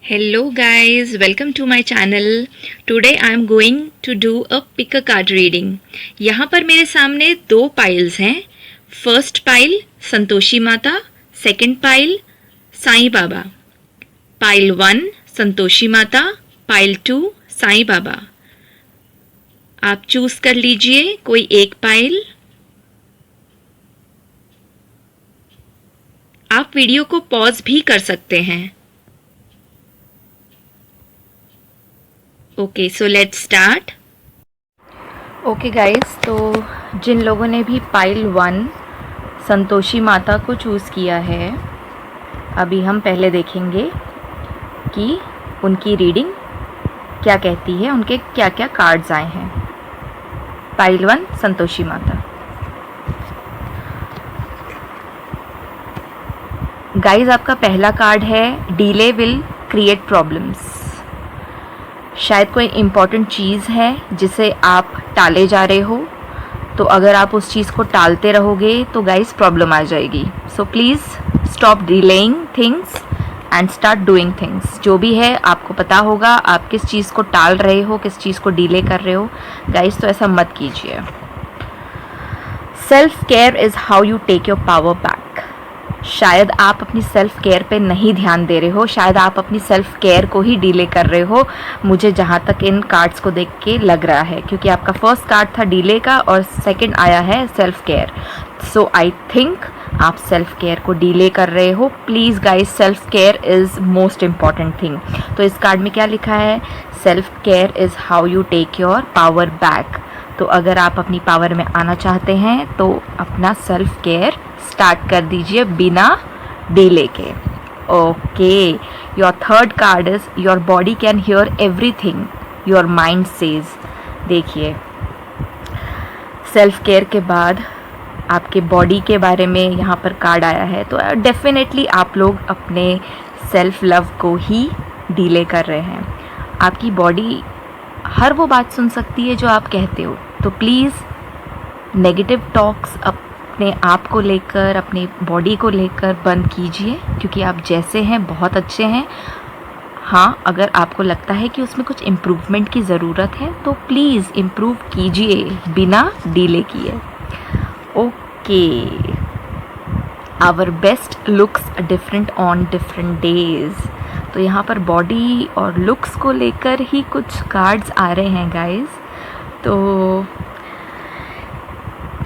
Hello guys, welcome to my channel. Today I am going to do a pick a card reading. यहाँ पर मेरे सामने दो piles हैं. First pile Santoshi Mata, second pile Sai Baba. Pile 1 Santoshi Mata, pile 2 Sai Baba. आप choose कर लीजिए कोई एक पाइल. आप वीडियो को पॉज भी कर सकते हैं. Okay, so let's start. Okay guys, तो जिन लोगों ने भी पाइल 1 संतोषी माता को चूज़ किया है, अभी हम पहले देखेंगे कि उनकी रीडिंग क्या कहती है, उनके क्या क्या कार्ड्स आए हैं. पाइल 1 संतोषी माता. गाइस, आपका पहला कार्ड है डिले विल क्रिएट प्रॉब्लम्स. शायद कोई इम्पॉर्टेंट चीज़ है जिसे आप टाले जा रहे हो, तो अगर आप उस चीज़ को टालते रहोगे तो गाइस प्रॉब्लम आ जाएगी. So please stop delaying things and start doing things. जो भी है आपको पता होगा आप किस चीज़ को टाल रहे हो, किस चीज़ को डिले कर रहे हो गाइस, तो ऐसा मत कीजिए. Self care is how you take your power back. शायद आप अपनी सेल्फ केयर पे नहीं ध्यान दे रहे हो, शायद आप अपनी सेल्फ केयर को ही डिले कर रहे हो, मुझे जहाँ तक इन कार्ड्स को देख के लग रहा है, क्योंकि आपका फर्स्ट कार्ड था डिले का और सेकंड आया है self care. So I think आप सेल्फ केयर को डिले कर रहे हो. Please guys, self care is most important thing. तो इस कार्ड में क्या लिखा है? Self care is how you take your power back. तो अगर आप अपनी पावर में आना चाहते हैं तो अपना सेल्फ केयर स्टार्ट कर दीजिए बिना डिले के. Okay, your third card is your body can hear everything your mind says. देखिए, सेल्फ केयर के बाद आपके बॉडी के बारे में यहाँ पर कार्ड आया है, तो डेफिनेटली आप लोग अपने सेल्फ लव को ही डिले कर रहे हैं. आपकी बॉडी हर वो बात सुन सकती है जो आप कहते हो, तो प्लीज़ नेगेटिव टॉक्स अपने आप को लेकर, अपनी बॉडी को लेकर बंद कीजिए, क्योंकि आप जैसे हैं बहुत अच्छे हैं. हाँ, अगर आपको लगता है कि उसमें कुछ इम्प्रूवमेंट की ज़रूरत है तो प्लीज़ इम्प्रूव कीजिए बिना डिले किए. Okay, our best looks different on different days. तो यहाँ पर बॉडी और लुक्स को लेकर ही कुछ कार्ड्स आ रहे हैं गाइस. तो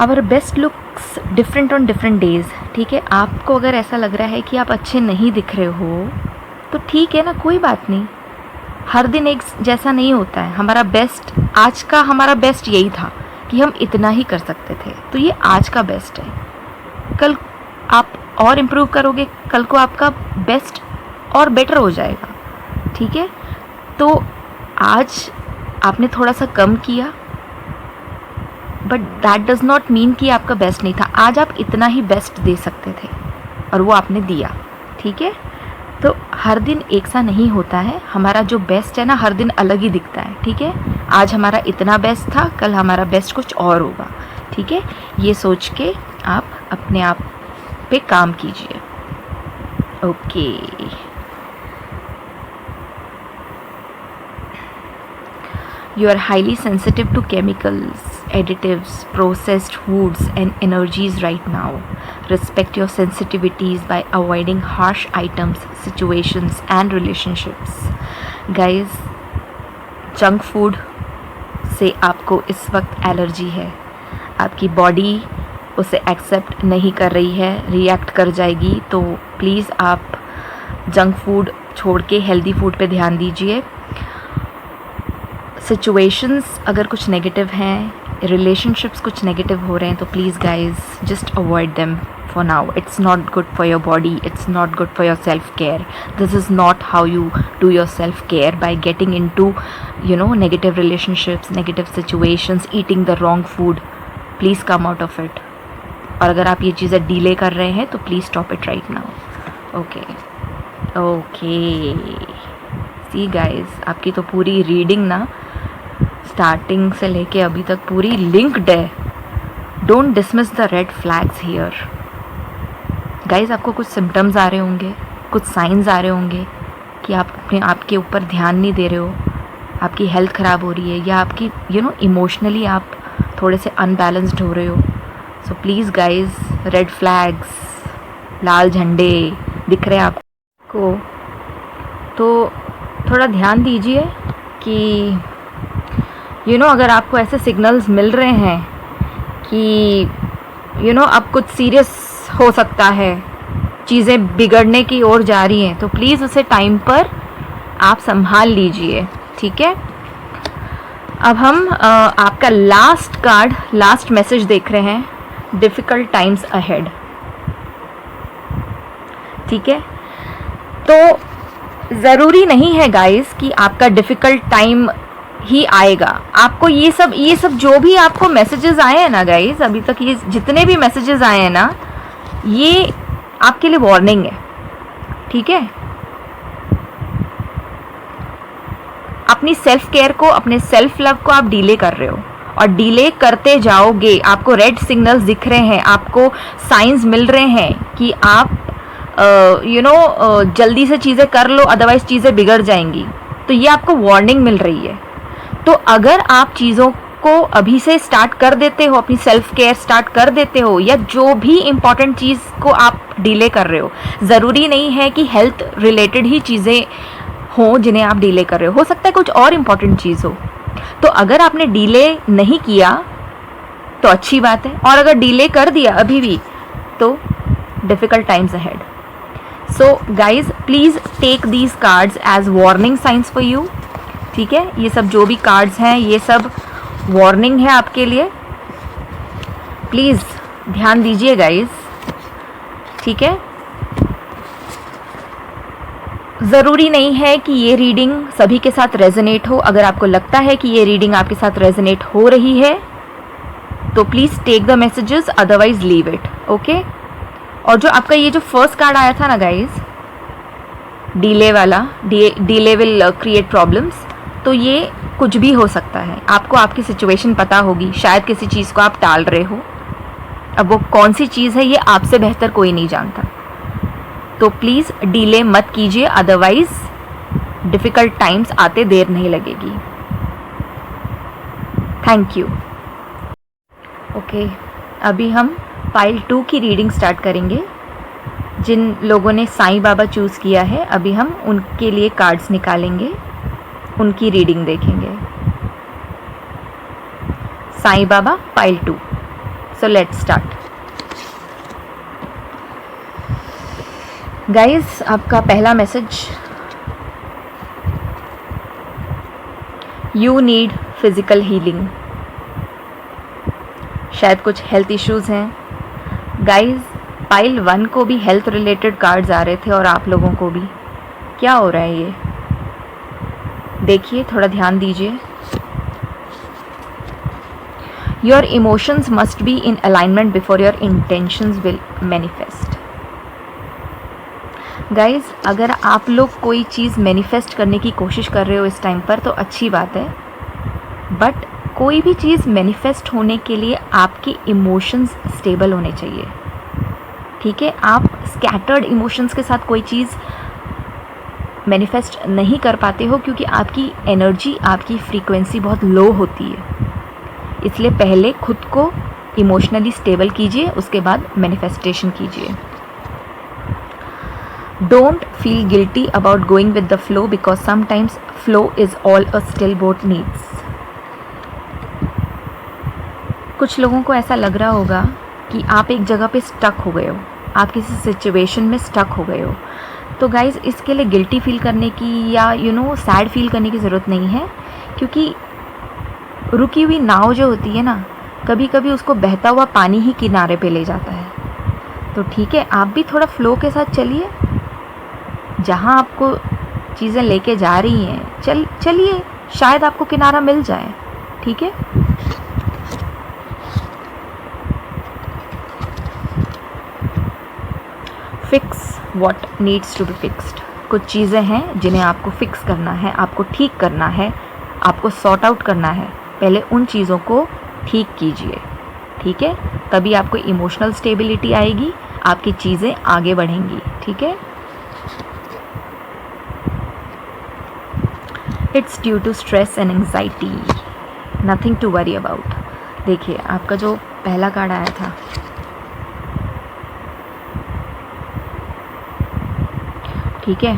our best looks different on different days. ठीक है, आपको अगर ऐसा लग रहा है कि आप अच्छे नहीं दिख रहे हो तो ठीक है ना, कोई बात नहीं. हर दिन एक जैसा नहीं होता है. हमारा बेस्ट, आज का हमारा बेस्ट यही था कि हम इतना ही कर सकते थे, तो ये आज का बेस्ट है. कल आप और इम्प्रूव करोगे, कल को आपका बेस्ट और बेटर हो जाएगा. ठीक है, तो आज आपने थोड़ा सा कम किया, but that does not mean कि आपका बेस्ट नहीं था. आज आप इतना ही बेस्ट दे सकते थे और वो आपने दिया. ठीक है, तो हर दिन एक सा नहीं होता है. हमारा जो बेस्ट है ना, हर दिन अलग ही दिखता है. ठीक है, आज हमारा इतना बेस्ट था, कल हमारा बेस्ट कुछ और होगा. ठीक है, ये सोच के आप अपने आप पे काम कीजिए. Okay, you are highly sensitive to chemicals, additives, processed foods and energies right now. Respect your sensitivities by avoiding harsh items, situations and relationships. Guys, junk food से आपको इस वक्त एलर्जी है. आपकी बॉडी उसे एक्सेप्ट नहीं कर रही है, रिएक्ट कर जाएगी. तो प्लीज़ आप जंक फूड छोड़ के हेल्दी फूड पे ध्यान दीजिए. सिचुएशंस अगर कुछ नेगेटिव हैं, रिलेशनशिप्स कुछ नेगेटिव हो रहे हैं, तो please guys just avoid them for now. It's not good for your body, it's not good for your self care. This is not how you do your self care, by getting into negative relationships, negative situations, eating the wrong food. Please come out of it. और अगर आप ये चीज़ें delay कर रहे हैं तो please stop it right now. Okay okay, see guys, आपकी तो पूरी रीडिंग ना स्टार्टिंग से लेके अभी तक पूरी लिंक्ड है. Don't dismiss the red flags here. Guys, आपको कुछ सिम्टम्स आ रहे होंगे, कुछ साइंस आ रहे होंगे, कि आप अपने आपके ऊपर ध्यान नहीं दे रहे हो, आपकी हेल्थ ख़राब हो रही है, या आपकी इमोशनली आप थोड़े से अनबैलेंस्ड हो रहे हो। So please guys, red flags, लाल झंडे दिख रहे हैं आपको, तो थोड़ा ध्यान दीजिए कि अगर आपको ऐसे सिग्नल्स मिल रहे हैं कि अब कुछ सीरियस हो सकता है, चीज़ें बिगड़ने की ओर जा रही हैं, तो प्लीज़ उसे टाइम पर आप संभाल लीजिए, ठीक है। अब हम आपका लास्ट मैसेज देख रहे हैं, डिफ़िकल्ट टाइम्स अहेड, ठीक है। तो ज़रूरी नहीं है गाइस कि आपका डिफ़िकल्ट टाइम ही आएगा। आपको ये सब जो भी आपको मैसेजेस आए हैं ना गाइस, अभी तक ये जितने भी मैसेजेस आए हैं ना, ये आपके लिए वार्निंग है, ठीक है। अपनी सेल्फ केयर को, अपने सेल्फ लव को आप डिले कर रहे हो, और डिले करते जाओगे। आपको रेड सिग्नल्स दिख रहे हैं, आपको साइंस मिल रहे हैं कि आप जल्दी से चीज़ें कर लो, अदरवाइज चीज़ें बिगड़ जाएंगी। तो ये आपको वार्निंग मिल रही है। तो अगर आप चीज़ों को अभी से स्टार्ट कर देते हो, अपनी सेल्फ केयर स्टार्ट कर देते हो, या जो भी इम्पॉर्टेंट चीज़ को आप डिले कर रहे हो, ज़रूरी नहीं है कि हेल्थ रिलेटेड ही चीज़ें हों जिन्हें आप डिले कर रहे हो सकता है कुछ और इम्पॉर्टेंट चीज़ हो। तो अगर आपने डिले नहीं किया तो अच्छी बात है, और अगर डिले कर दिया अभी भी तो difficult times ahead. So guys, please take these cards as warning signs for you, ठीक है। ये सब जो भी कार्ड्स हैं, ये सब वार्निंग है आपके लिए, प्लीज़ ध्यान दीजिए गाइज, ठीक है। ज़रूरी नहीं है कि ये रीडिंग सभी के साथ रेजोनेट हो। अगर आपको लगता है कि ये रीडिंग आपके साथ रेजोनेट हो रही है तो please take the messages, otherwise leave it, okay. और जो आपका ये जो फर्स्ट कार्ड आया था ना गाइज, डीले वाला, डीले विल क्रिएट प्रॉब्लम्स, तो ये कुछ भी हो सकता है। आपको आपकी सिचुएशन पता होगी, शायद किसी चीज़ को आप टाल रहे हो, अब वो कौन सी चीज़ है ये आपसे बेहतर कोई नहीं जानता। तो प्लीज़ डिले मत कीजिए, अदरवाइज डिफ़िकल्ट टाइम्स आते देर नहीं लगेगी। Thank you. ओके, अभी हम पाइल 2 की रीडिंग स्टार्ट करेंगे। जिन लोगों ने साईं बाबा चूज़ किया है, अभी हम उनके लिए कार्ड्स निकालेंगे, उनकी रीडिंग देखेंगे। Sai Baba pile 2। So let's start. Guys, आपका पहला message, you need physical healing. शायद कुछ हेल्थ इश्यूज़ हैं गाइस। पाइल 1 को भी हेल्थ रिलेटेड कार्ड्स आ रहे थे और आप लोगों को भी। क्या हो रहा है ये देखिए, थोड़ा ध्यान दीजिए। Your emotions must be in alignment before your intentions will manifest. Guys, अगर आप लोग कोई चीज़ मैनिफेस्ट करने की कोशिश कर रहे हो इस टाइम पर तो अच्छी बात है, बट कोई भी चीज़ मैनिफेस्ट होने के लिए आपके इमोशंस स्टेबल होने चाहिए, ठीक है। आप स्कैटर्ड इमोशंस के साथ कोई चीज़ मैनिफेस्ट नहीं कर पाते हो क्योंकि आपकी एनर्जी, आपकी फ्रीक्वेंसी बहुत लो होती है। इसलिए पहले खुद को इमोशनली स्टेबल कीजिए, उसके बाद मैनिफेस्टेशन कीजिए। Don't feel guilty about going with the flow because sometimes flow is all a still boat needs. कुछ लोगों को ऐसा लग रहा होगा कि आप एक जगह पे स्टक हो गए हो, आप किसी सिचुएशन में स्टक हो गए हो। तो गाइज़, इसके लिए गिल्टी फील करने की या सैड फील करने की ज़रूरत नहीं है, क्योंकि रुकी हुई नाव जो होती है ना, कभी कभी उसको बहता हुआ पानी ही किनारे पे ले जाता है। तो ठीक है, आप भी थोड़ा फ्लो के साथ चलिए, जहाँ आपको चीज़ें लेके जा रही हैं चलिए, शायद आपको किनारा मिल जाए, ठीक है। Fix what needs to be fixed. कुछ चीज़ें हैं जिन्हें आपको फिक्स करना है, आपको ठीक करना है, आपको सॉर्ट आउट करना है। पहले उन चीज़ों को ठीक कीजिए, ठीक है, तभी आपको इमोशनल स्टेबिलिटी आएगी, आपकी चीज़ें आगे बढ़ेंगी, ठीक है। It's due to stress and anxiety, nothing to worry about. देखिए आपका जो पहला कार्ड आया था, ठीक है,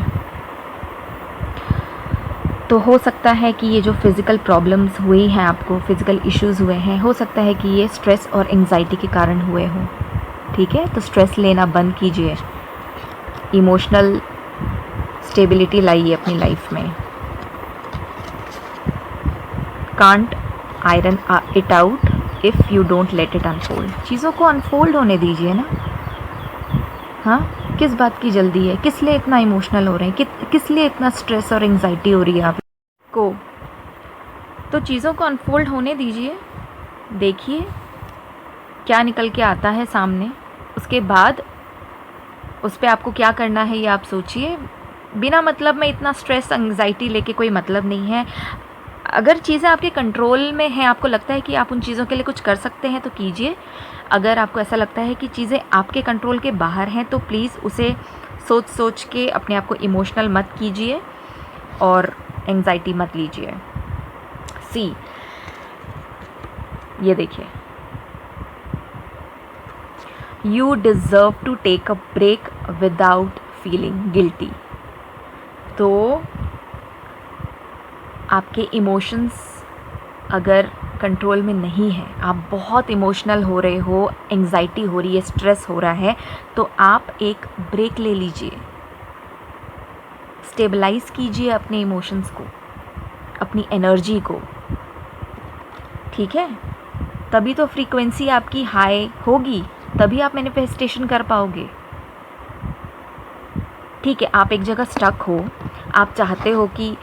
तो हो सकता है कि ये जो फिज़िकल प्रॉब्लम्स हुई हैं आपको, फिज़िकल इश्यूज़ हुए हैं, हो सकता है कि ये स्ट्रेस और एंग्जाइटी के कारण हुए हों। ठीक है, तो स्ट्रेस लेना बंद कीजिए, इमोशनल स्टेबिलिटी लाइए अपनी लाइफ में। Can't iron it out if you don't let it unfold. चीज़ों को अनफोल्ड होने दीजिए ना। हाँ, किस बात की जल्दी है? किस लिए इतना इमोशनल हो रहे हैं? किस लिए इतना स्ट्रेस और एंग्जाइटी हो रही है आपको? तो चीज़ों को अनफोल्ड होने दीजिए, देखिए क्या निकल के आता है सामने। उसके बाद उस पर आपको क्या करना है ये आप सोचिए। बिना मतलब में इतना स्ट्रेस एंग्जाइटी लेके कोई मतलब नहीं है। अगर चीज़ें आपके कंट्रोल में हैं, आपको लगता है कि आप उन चीज़ों के लिए कुछ कर सकते हैं तो कीजिए। अगर आपको ऐसा लगता है कि चीज़ें आपके कंट्रोल के बाहर हैं तो प्लीज़ उसे सोच सोच के अपने आप को इमोशनल मत कीजिए और एंग्जाइटी मत लीजिए। सी, ये देखिए, you deserve to take a break without feeling guilty. तो आपके इमोशंस अगर कंट्रोल में नहीं है, आप बहुत इमोशनल हो रहे हो, एंग्जाइटी हो रही है, स्ट्रेस हो रहा है, तो आप एक ब्रेक ले लीजिए, स्टेबलाइज कीजिए अपने इमोशंस को, अपनी एनर्जी को। ठीक है, तभी तो फ्रीक्वेंसी आपकी हाई होगी, तभी आप मैनिफेस्टेशन कर पाओगे। ठीक है, आप एक जगह स्टक हो, आप चाहते हो कि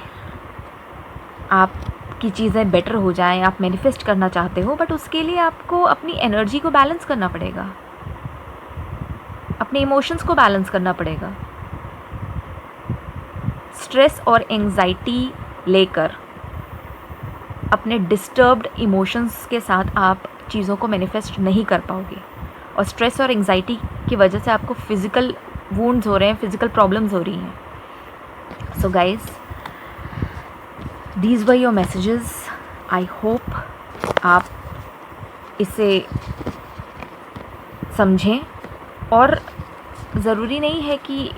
आपकी चीज़ें बेटर हो जाएं, आप मैनिफेस्ट करना चाहते हो, बट उसके लिए आपको अपनी एनर्जी को बैलेंस करना पड़ेगा, अपने इमोशंस को बैलेंस करना पड़ेगा। स्ट्रेस और एंग्जाइटी लेकर अपने डिस्टर्ब्ड इमोशंस के साथ आप चीज़ों को मैनिफेस्ट नहीं कर पाओगे, और स्ट्रेस और एंग्जाइटी की वजह से आपको फिज़िकल वुंड्स हो रहे हैं, फिज़िकल प्रॉब्लम्स हो रही हैं। So guys, these were your messages. I hope आप इसे समझें, और ज़रूरी नहीं है कि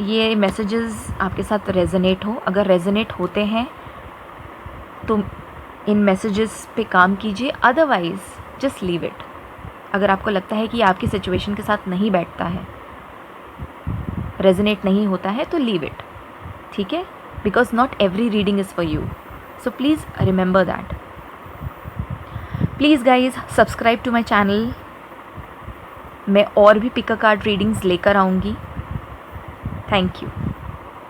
ये मैसेजेस आपके साथ रेजोनेट हो। अगर रेजोनेट होते हैं तो इन मैसेजेस पे काम कीजिए, अदरवाइज़ जस्ट लीव इट। अगर आपको लगता है कि आपकी सिचुएशन के साथ नहीं बैठता है, रेजोनेट नहीं होता है, तो लीव इट। ठीक है, because not every reading is for you, so please remember that. Please guys, subscribe to my channel. मैं और भी पिक अ कार्ड रीडिंग्स लेकर आऊँगी। Thank you.